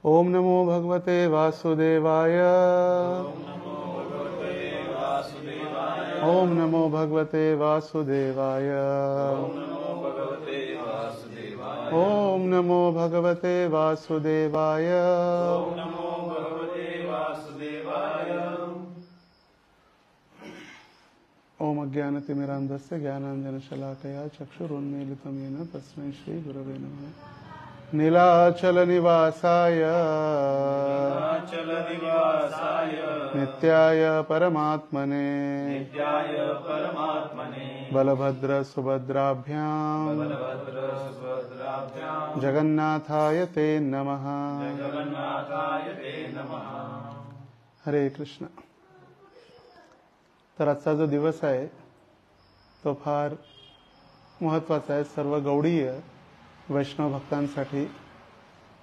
ओम नमो भगवते वासुदेवाय। ओम नमो भगवते वासुदेवाय। ओम नमो भगवते वासुदेवाय। ओम अज्ञानतिमिरान्धस्य ज्ञानाञ्जनशलाकया चक्षुरुन्मीलितं येन तस्मै श्रीगुरवे नमः। नीलाचलनिवासाय नित्याय परमात्मने बलभद्रसुभद्राभ्यां जगन्नाथाय ते नमः। हरे कृष्ण। तर आजचा जो दिवस आहे तो फार महत्त्वाचा आहे सर्व गौडीय वैष्णव भक्तांसाठी।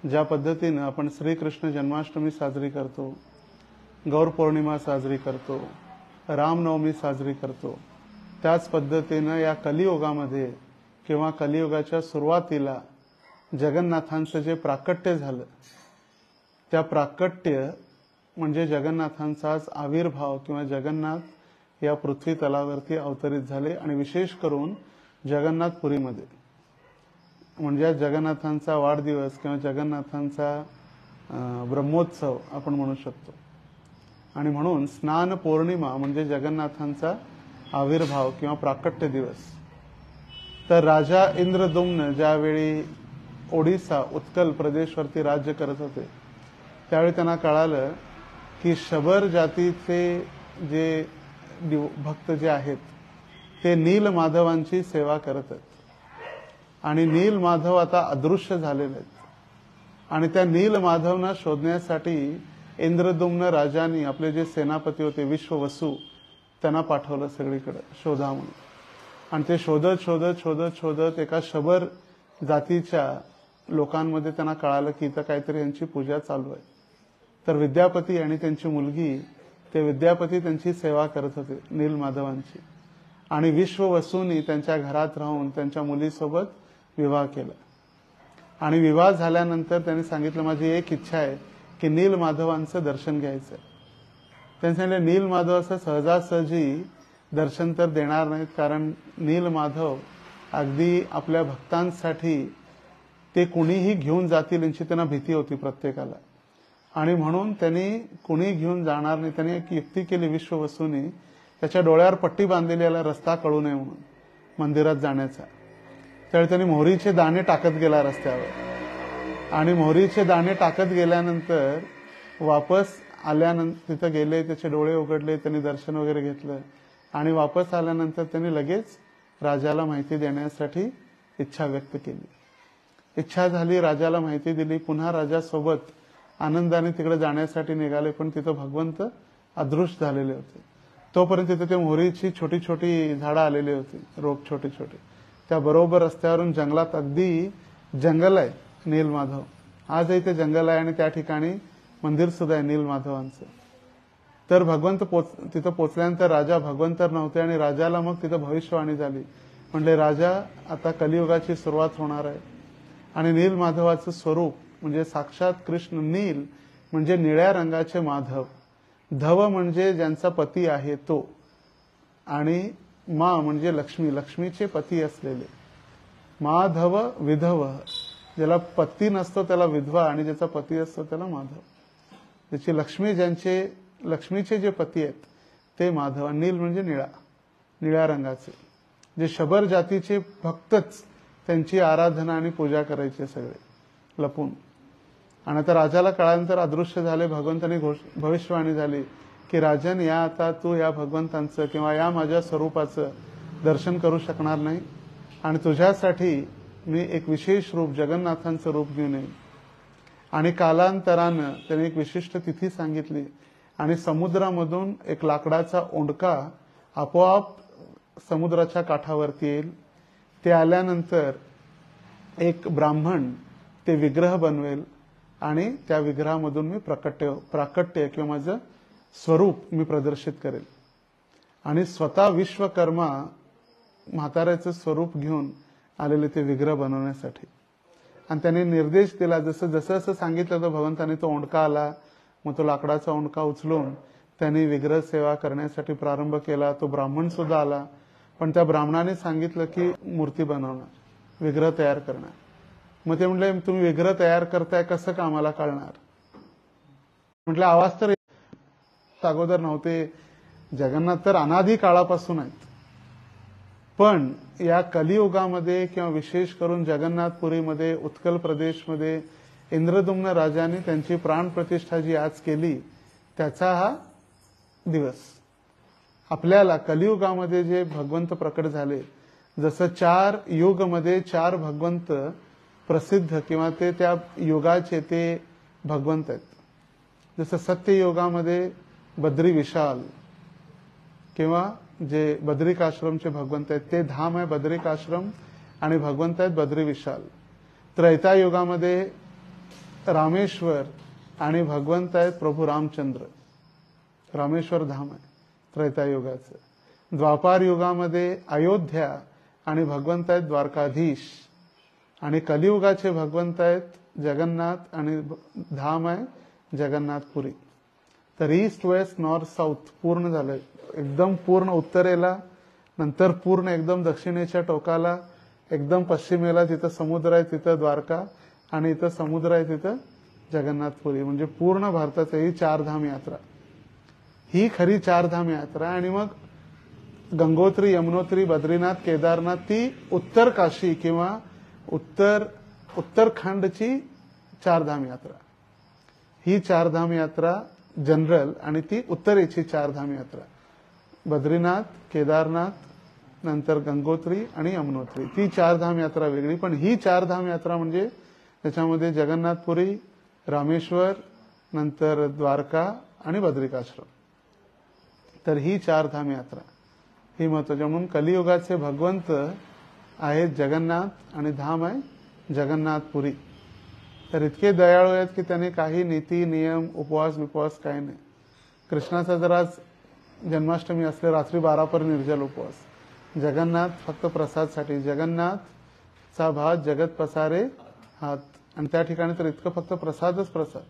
ज्या पद्धतीने आपण श्रीकृष्ण जन्माष्टमी साजरी करतो, गौर पौर्णिमा साजरी करतो, रामनवमी साजरी करतो, त्याच पद्धतीने या कलियुगामध्ये किंवा कलियुगाच्या सुरुवातीला जगन्नाथांचं जे प्राकट्य झालं, त्या प्राकट्य म्हणजे जगन्नाथांचाच आविर्भाव किंवा जगन्नाथ या पृथ्वी तलावरती अवतरित झाले। आणि विशेष करून जगन्नाथपुरीमध्ये म्हणजे जगन्नाथांचा वाढदिवस किंवा जगन्नाथांचा ब्रह्मोत्सव आपण म्हणू शकतो। आणि म्हणून स्नान पौर्णिमा म्हणजे जगन्नाथांचा आविर्भाव किंवा प्राकट्य दिवस। तर राजा इंद्रद्युम्न ज्यावेळी ओडिसा उत्कल प्रदेशवरती राज्य करत होते त्यावेळी त्यांना कळालं की शबर जातीचे जे भक्त जे आहेत ते नीलमाधवांची सेवा करत आहेत आणि नीलमाधव आता अदृश्य झालेले आहेत। आणि त्या नीलमाधवना शोधण्यासाठी इंद्रद्युम्न राजांनी आपले जे सेनापती होते विश्ववसू त्यांना पाठवलं सगळीकडे शोधा म्हणून। आणि ते शोधत शोधत शोधत शोधत एका शबर जातीच्या लोकांमध्ये त्यांना कळालं की इथं काहीतरी यांची पूजा चालू आहे। तर विद्यापती आणि त्यांची मुलगी ते विद्यापती त्यांची सेवा करत होते नीलमाधवांची। आणि विश्ववसूंनी त्यांच्या घरात राहून त्यांच्या मुलीसोबत विवाह केला। आणि विवाह झाल्यानंतर त्यांनी सांगितलं माझी एक इच्छा आहे की नीलमाधवांचं दर्शन घ्यायचं आहे। त्यांनी सांगितलं नीलमाधव असं सहजासहजी दर्शन तर देणार नाहीत, कारण नीलमाधव अगदी आपल्या भक्तांसाठी ते कुणीही घेऊन जातील यांची त्यांना भीती होती प्रत्येकाला। आणि म्हणून त्यांनी कुणी घेऊन जाणार नाही। त्यांनी एक युक्ती केली विश्ववसूंनी, त्याच्या डोळ्यावर पट्टी बांधलेली याला रस्ता कळू नये म्हणून मंदिरात जाण्याचा। त्यावेळी त्यांनी मोहरीचे दाणे टाकत गेला रस्त्यावर। आणि मोहरीचे दाणे टाकत गेल्यानंतर वापस आल्यानंतर तिथं गेले, त्याचे डोळे उघडले, त्यांनी दर्शन वगैरे घेतलं। आणि वापस आल्यानंतर त्यांनी लगेच राजाला माहिती देण्यासाठी इच्छा व्यक्त केली। इच्छा झाली, राजाला माहिती दिली, पुन्हा राजासोबत आनंदाने तिकडे जाण्यासाठी निघाले। पण तिथं भगवंत अदृश्य झालेले होते। तोपर्यंत तिथे ते मोहरीची छोटी छोटी झाडं आलेली होती, रोप छोटे छोटे। त्या बरोबर रस्त्यावरून जंगलात अगदी जंगल आहे नीलमाधव, आजही ते जंगल आहे आणि त्या ठिकाणी मंदिर सुद्धा आहे नीलमाधवांचं। तर भगवंत तिथं पोचल्यानंतर राजा भगवंत नव्हते आणि राजाला मग तिथं भविष्यवाणी झाली। म्हणजे राजा आता कलियुगाची सुरुवात होणार आहे आणि नीलमाधवाचं स्वरूप म्हणजे साक्षात कृष्ण। नील म्हणजे निळ्या रंगाचे माधव, धव म्हणजे ज्यांचा पती आहे तो, आणि मा म्हणजे लक्ष्मी, लक्ष्मीचे पती असलेले। माधव विधव, ज्याला पती नसतो त्याला विधवा आणि ज्याचा पती असतो त्याला माधव। ज्याची लक्ष्मी, ज्यांचे लक्ष्मीचे जे पती आहेत ते माधव। नील म्हणजे निळा, निळ्या रंगाचे। जे शबर जातीचे भक्तच त्यांची आराधना आणि पूजा करायचे सगळे लपून। आणि आता राजाला कळाल्यानंतर अदृश्य झाले। भगवंतांनी भविष्यवाणी झाली की राजन, या आता तू या भगवंतांचं किंवा या माझ्या स्वरूपाचं दर्शन करू शकणार नाही आणि तुझ्यासाठी मी एक विशेष रूप जगन्नाथांचं रूप घेऊन येईन। आणि कालांतरानं त्याने एक विशिष्ट तिथी सांगितली आणि समुद्रामधून एक लाकडाचा ओंडका आपोआप समुद्राच्या काठावरती येईल। ते आल्यानंतर एक ब्राह्मण ते विग्रह बनवेल आणि त्या विग्रहामधून मी प्राकट्य किंवा माझं स्वरूप मी प्रदर्शित करेल। आणि स्वतः विश्वकर्मा म्हाताऱ्याचं स्वरूप घेऊन आलेले ते विग्रह बनवण्यासाठी। आणि त्यांनी निर्देश दिला, जसं जसं सांगितलं तर भगवंताने तो ओंडका आला. मग तो लाकडाचा ओंडका उचलून त्यांनी विग्रह सेवा करण्यासाठी प्रारंभ केला. तो ब्राह्मण सुद्धा आला, पण त्या ब्राह्मणाने सांगितलं की मूर्ती बनवणार, विग्रह तयार करणार. मग ते म्हटले, तुम्ही विग्रह तयार करताय कसं का आम्हाला कळणार? म्हटलं आवाज तर अगोदर नव्हते, जगन्नाथ तर अनादी काळापासून आहेत. पण या कलियुगामध्ये किंवा विशेष करून जगन्नाथपुरीमध्ये, उत्कल प्रदेशमध्ये इंद्रदुम्न राजाने त्यांची प्राणप्रतिष्ठा जी आज केली, त्याचा हा दिवस. आपल्याला कलियुगामध्ये जे भगवंत प्रकट झाले, जसं 4 युगमध्ये 4 भगवंत प्रसिद्ध किंवा ते त्या युगाचे ते भगवंत आहेत. जसं सत्ययुगामध्ये बद्री विशाल किंवा जे बद्रिकाश्रमचे भगवंत आहेत ते धाम आहे बद्रिकाश्रम, आणि भगवंत आहेत बद्री विशाल. त्रैतायुगामध्ये रामेश्वर आणि भगवंत आहेत प्रभू रामचंद्र, रामेश्वर धाम आहे त्रैतायुगाचं. द्वापार युगामध्ये अयोध्या आणि भगवंत आहेत द्वारकाधीश, आणि कलियुगाचे भगवंत आहेत जगन्नाथ आणि धाम आहे जगन्नाथपुरी. तर ईस्ट वेस्ट नॉर्थ साऊथ पूर्ण झालंय, एकदम पूर्ण उत्तरेला, नंतर पूर्ण एकदम दक्षिणेच्या टोकाला, एकदम पश्चिमेला जिथं समुद्र आहे तिथं द्वारका, आणि इथं समुद्र आहे तिथं जगन्नाथपुरी. म्हणजे पूर्ण भारताचं ही 4 धाम यात्रा, ही खरी 4 धाम यात्रा. आणि मग गंगोत्री, यमुनोत्री, बद्रीनाथ, केदारनाथ ती उत्तर काशी किंवा उत्तराखंडची 4 धाम यात्रा. ही 4 धाम यात्रा जनरल, आणि ती उत्तरेची 4 धाम यात्रा, बद्रीनाथ, केदारनाथ, नंतर गंगोत्री आणि यमुनोत्री, ती 4 धाम यात्रा वेगळी. पण ही 4 धाम यात्रा म्हणजे त्याच्यामध्ये जगन्नाथपुरी, रामेश्वर, नंतर द्वारका आणि बद्रिकाश्रम. तर ही 4 धाम यात्रा ही महत्वाची. म्हणून कलियुगाचे भगवंत आहेत जगन्नाथ आणि धाम आहे जगन्नाथपुरी. तर इतके दयाळू आहेत की त्याने काही नीती नियम उपवास विपवास काही नाही. कृष्णाचा जर आज जन्माष्टमी असले रात्री 12 पर्यंत निर्जल उपवास. जगन्नाथ फक्त प्रसादसाठी, जगन्नाथचा भात जगत पसारे हात, आणि त्या ठिकाणी तर इतकं फक्त प्रसादच प्रसाद.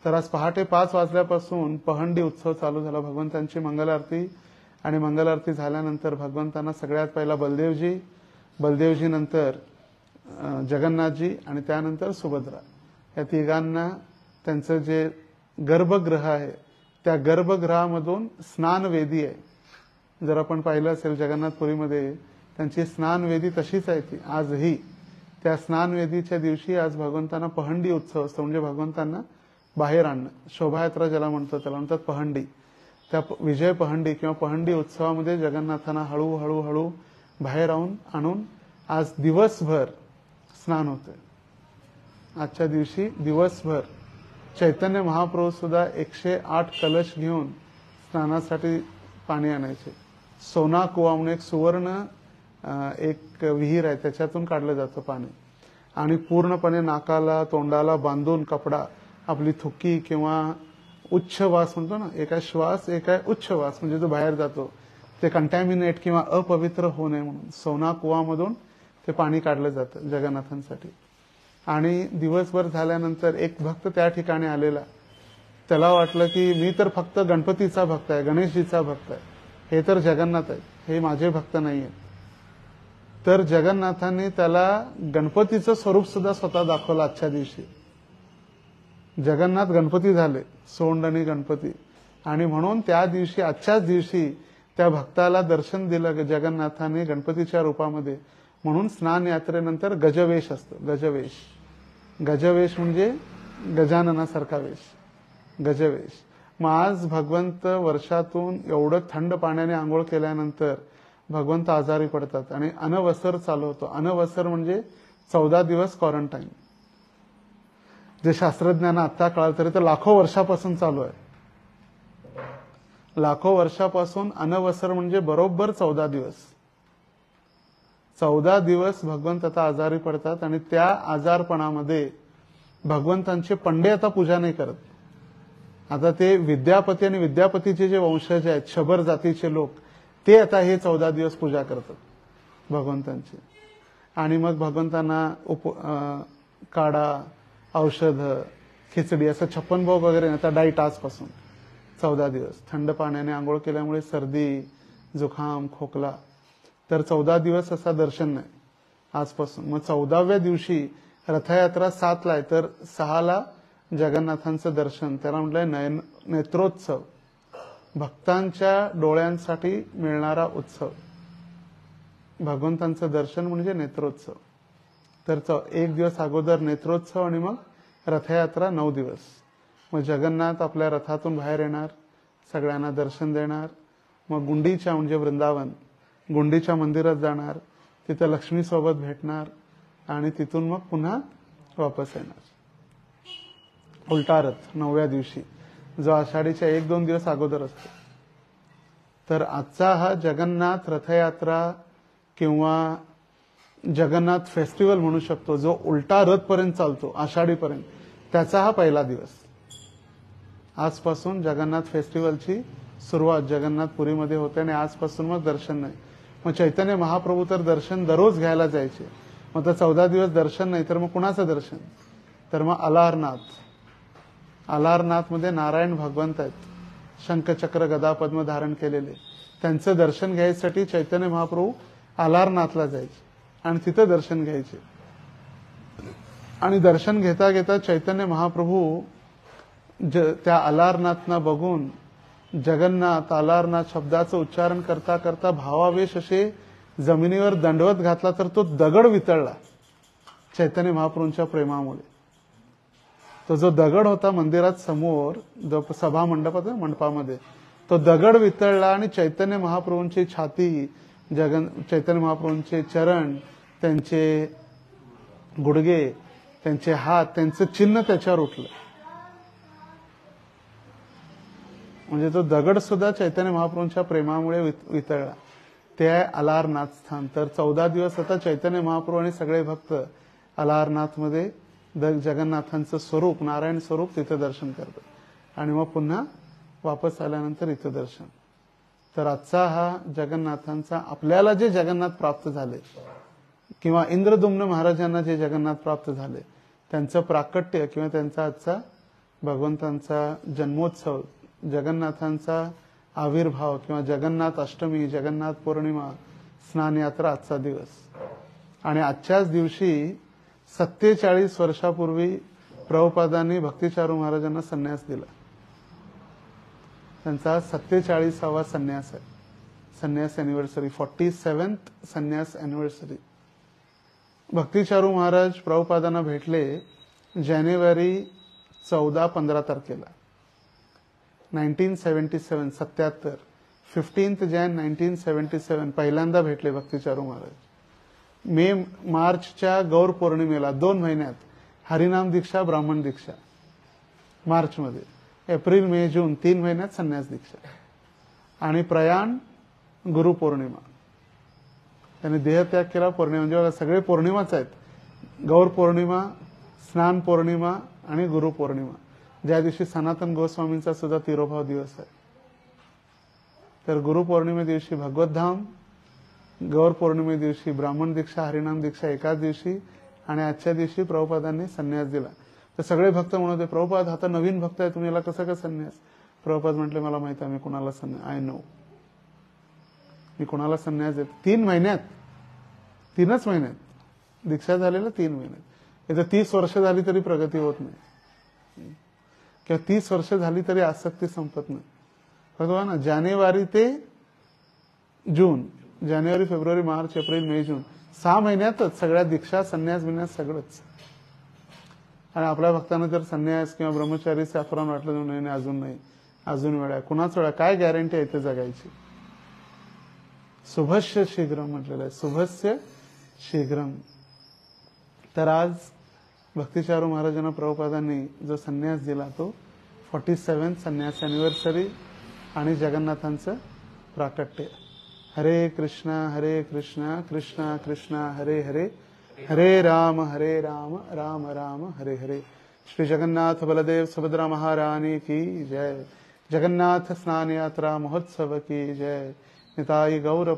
तर आज पहाटे 5 वाजल्यापासून पहंडी उत्सव चालू झाला, भगवंतांची मंगल आरती. आणि मंगल आरती झाल्यानंतर भगवंतांना सगळ्यात पहिला बलदेवजी नंतर जगन्नाथजी आणि त्यानंतर सुभद्रा, या तिघांना त्यांचं जे गर्भगृह आहे त्या गर्भगृहामधून स्नानवेदी आहे. जर आपण पाहिलं असेल जगन्नाथपुरीमध्ये त्यांची स्नानवेदी तशीच आहे ती आजही. त्या स्नानवेदीच्या दिवशी आज भगवंतांना पहंडी उत्सव असतो, म्हणजे भगवंतांना बाहेर आणणं, शोभायात्रा ज्याला म्हणतो त्याला म्हणतात पहंडी. त्या विजय पहंडी किंवा पहंडी उत्सवामध्ये जगन्नाथांना हळूहळू बाहेर आणून आज दिवसभर स्नान होते. आजच्या दिवशी दिवसभर चैतन्य महाप्रभू सुद्धा 108 कलश घेऊन स्नानासाठी पाणी आणायचे. सोना कुवा म्हणून एक सुवर्ण एक विहीर आहे, त्याच्यातून काढलं जातं पाणी, आणि पूर्णपणे नाकाला तोंडाला बांधून कपडा, आपली थुकी किंवा उच्छवास म्हणतो ना, एक आहे श्वास एक आहे उच्छवास, म्हणजे जो बाहेर जातो ते कंटॅमिनेट किंवा अपवित्र होऊ नये म्हणून सोना कुवामधून ते पाणी काढलं जातं जगन्नाथांसाठी. आणि दिवसभर झाल्यानंतर एक भक्त त्या ठिकाणी आलेला, त्याला वाटलं की मी तर फक्त गणपतीचा भक्त आहे, गणेशजीचा भक्त आहे, हे तर जगन्नाथ आहेत, हे माझे भक्त नाही आहेत. तर जगन्नाथांनी त्याला गणपतीचं स्वरूप सुद्धा स्वतः दाखवलं आजच्या दिवशी. जगन्नाथ गणपती झाले, सोंड आणि गणपती, आणि म्हणून त्या दिवशी आजच्याच दिवशी त्या भक्ताला दर्शन दिलं जगन्नाथाने गणपतीच्या रूपामध्ये. म्हणून स्नान यात्रेनंतर गजवेश असतो. गजवेश म्हणजे गजाननासारखा वेश, गजवेश. मग आज भगवंत वर्षातून एवढं थंड पाण्याने आंघोळ केल्यानंतर भगवंत आजारी पडतात आणि अनवसर चालू होतो. अनवसर म्हणजे 14 दिवस क्वारंटाईन, जे शास्त्रज्ञांना आता कळलं, तरी तर लाखो वर्षापासून चालू आहे. लाखो वर्षापासून अनवसर म्हणजे बरोबर 14 दिवस. 14 दिवस भगवंत आता आजारी पडतात, आणि त्या आजारपणामध्ये भगवंतांचे पंडे आता पूजा नाही करत. आता ते विद्यापती आणि विद्यापतीचे जे वंशज आहेत, शबर जातीचे लोक, ते आता हे 14 दिवस पूजा करतात भगवंतांची. आणि मग भगवंतांना काढा, औषध, खिचडी असं 56 भोग वगैरे आता डाईट आजपासून 14 दिवस. थंड पाण्याने आंघोळ केल्यामुळे सर्दी, जुखाम, खोकला, तर 14 दिवस असा दर्शन नाही आजपासून. मग 14व्या दिवशी रथयात्रा 7ला आहे, तर 6ला जगन्नाथांचं दर्शन. त्याला म्हटलंय नेत्रोत्सव, भक्तांच्या डोळ्यांसाठी मिळणारा उत्सव. भगवंतांचं दर्शन म्हणजे नेत्रोत्सव. तर एक दिवस अगोदर नेत्रोत्सव आणि मग रथयात्रा 9 दिवस. मग जगन्नाथ आपल्या रथातून बाहेर येणार, सगळ्यांना दर्शन देणार. मग गुंडीचा म्हणजे वृंदावन, गुंडीच्या मंदिरात जाणार, तिथं लक्ष्मी सोबत भेटणार आणि तिथून मग पुन्हा वापस येणार. उलटा रथ 9व्या दिवशी, जो आषाढीच्या 1-2 दिवस अगोदर असतो. तर आजचा हा जगन्नाथ रथयात्रा किंवा जगन्नाथ फेस्टिवल म्हणू शकतो, जो उलटा रथ पर्यंत चालतो आषाढीपर्यंत, त्याचा हा पहिला दिवस. आजपासून जगन्नाथ फेस्टिवलची सुरुवात जगन्नाथपुरीमध्ये होते आणि आजपासून मग दर्शन नाही. मग चैतन्य महाप्रभू तर दर्शन दररोज घ्यायला जायचे. मग तर 14 दिवस दर्शन नाही, तर मग कुणाचं दर्शन? तर मग अलारनाथमध्ये नारायण भगवंत आहेत, शंखचक्र गदा पद्म धारण केलेले. त्यांचं दर्शन घ्यायसाठी चैतन्य महाप्रभू अलारनाथला जायचे आणि तिथं दर्शन घ्यायचे. आणि दर्शन घेता घेता चैतन्य महाप्रभू त्या अलारनाथना बघून जगन्नाथ अलारनाथ शब्दाचं उच्चारण करता करता भावावेश असे जमिनीवर दंडवत घातला, तर तो दगड वितळला चैतन्य महाप्रभूंच्या प्रेमामुळे. तो जो दगड होता मंदिरात समोर, जो सभा मंडपामध्ये, तो दगड वितळला आणि चैतन्य महाप्रभूंची छाती, चैतन्य महाप्रभूंचे चरण, त्यांचे गुडघे, त्यांचे हात, त्यांचं चिन्ह त्याच्यावर उठलं. म्हणजे तो दगड सुद्धा चैतन्य महाप्रभूंच्या प्रेमामुळे वितळला. ते आहे अलारनाथ स्थान. तर 14 दिवस आता चैतन्य महाप्रभू आणि सगळे भक्त अलारनाथमध्ये जगन्नाथांचं स्वरूप, नारायण स्वरूप, तिथं दर्शन करतात आणि मग पुन्हा वापस आल्यानंतर इथं दर्शन. तर आजचा हा जगन्नाथांचा, आपल्याला जे जगन्नाथ प्राप्त झाले किंवा इंद्रद्युम्न महाराजांना जे जगन्नाथ प्राप्त झाले, त्यांचं प्राकट्य किंवा त्यांचा आजचा भगवंतांचा जन्मोत्सव, जगन्नाथांचा आविर्भाव किंवा जगन्नाथ अष्टमी, जगन्नाथ पौर्णिमा, स्नान यात्रा, आजचा दिवस. आणि आजच्याच दिवशी 47 वर्षापूर्वी प्रभुपादांनी भक्तिचारू महाराजांना संन्यास दिला. त्यांचा 47वा संन्यास आहे, संन्यास अॅनिव्हर्सरी, 47th संन्यास अॅनिव्हर्सरी. भक्तिचारू महाराज प्रभुपादांना भेटले जानेवारी 14-15 तारखेला 1977, 77, 15th Jan 1977 पहिल्यांदा भेटले भक्तिचारू महाराज. मार्चच्या गौर पौर्णिमेला 2 महिन्यात हरिनाम दीक्षा, ब्राह्मण दीक्षा मार्चमध्ये, एप्रिल मे जून 3 महिन्यात संन्यास दीक्षा आणि प्रयाण गुरुपौर्णिमा. त्यांनी देहत्याग केला पौर्णिमा, म्हणजे सगळे पौर्णिमाच आहेत. गौर पौर्णिमा, स्नान पौर्णिमा आणि गुरुपौर्णिमा, ज्या दिवशी सनातन गोस्वामींचा सुद्धा तिरोभाव दिवस आहे. तर गुरुपौर्णिमे दिवशी भगवतधाम, गौर पौर्णिमे दिवशी ब्राह्मण दीक्षा, हरिनाम दीक्षा एकाच दिवशी आणि आजच्या दिवशी प्रभुपादांनी संन्यास दिला. तर सगळे भक्त म्हणत होते, प्रभुपाद आता नवीन भक्त आहे, तुम्ही याला कसं का संन्यास? प्रभुपाद म्हटले, मला माहिती आहे मी कुणाला संन्यास, आय नो, मी कुणाला संन्यास देतो. 3 महिन्यात, 3च महिन्यात दीक्षा झालेला, 3 महिन्यात. इथं 30 वर्ष झाली तरी प्रगती होत नाही किंवा 30 वर्ष झाली तरी आसक्ती संपत नाही. बघा ना, जानेवारी ते जून, जानेवारी, फेब्रुवारी, मार्च, एप्रिल, मे, जून, 6 महिन्यातच सगळ्या दीक्षा, संन्यास बिन्यास सगळंच. आणि आपल्या भक्तांना जर संन्यास किंवा ब्रह्मचारी सॅफरान वाटलं, नाही अजून नाही, अजून वेळ आहे, कुणाच वेळा, काय गॅरंटी आहे इथे जगायची? शुभस्य शीघ्रम म्हटलेलं आहे, शुभस्य शीघ्रम. तर आज भक्तिचारू महाराजांना प्रभुपादांनी जो संन्यास दिला, तो 47th संन्यास अॅनिव्हर्सरी आणि जगन्नाथांचं प्राकट्य. हरे कृष्णा कृष्णा कृष्णा हरे हरे, हरे राम राम राम हरे हरे. श्री जगन्नाथ बलदेव सुभद्रा महारानी की जय. जगन्नाथ स्नान यात्रा महोत्सव की जय. निताई गौर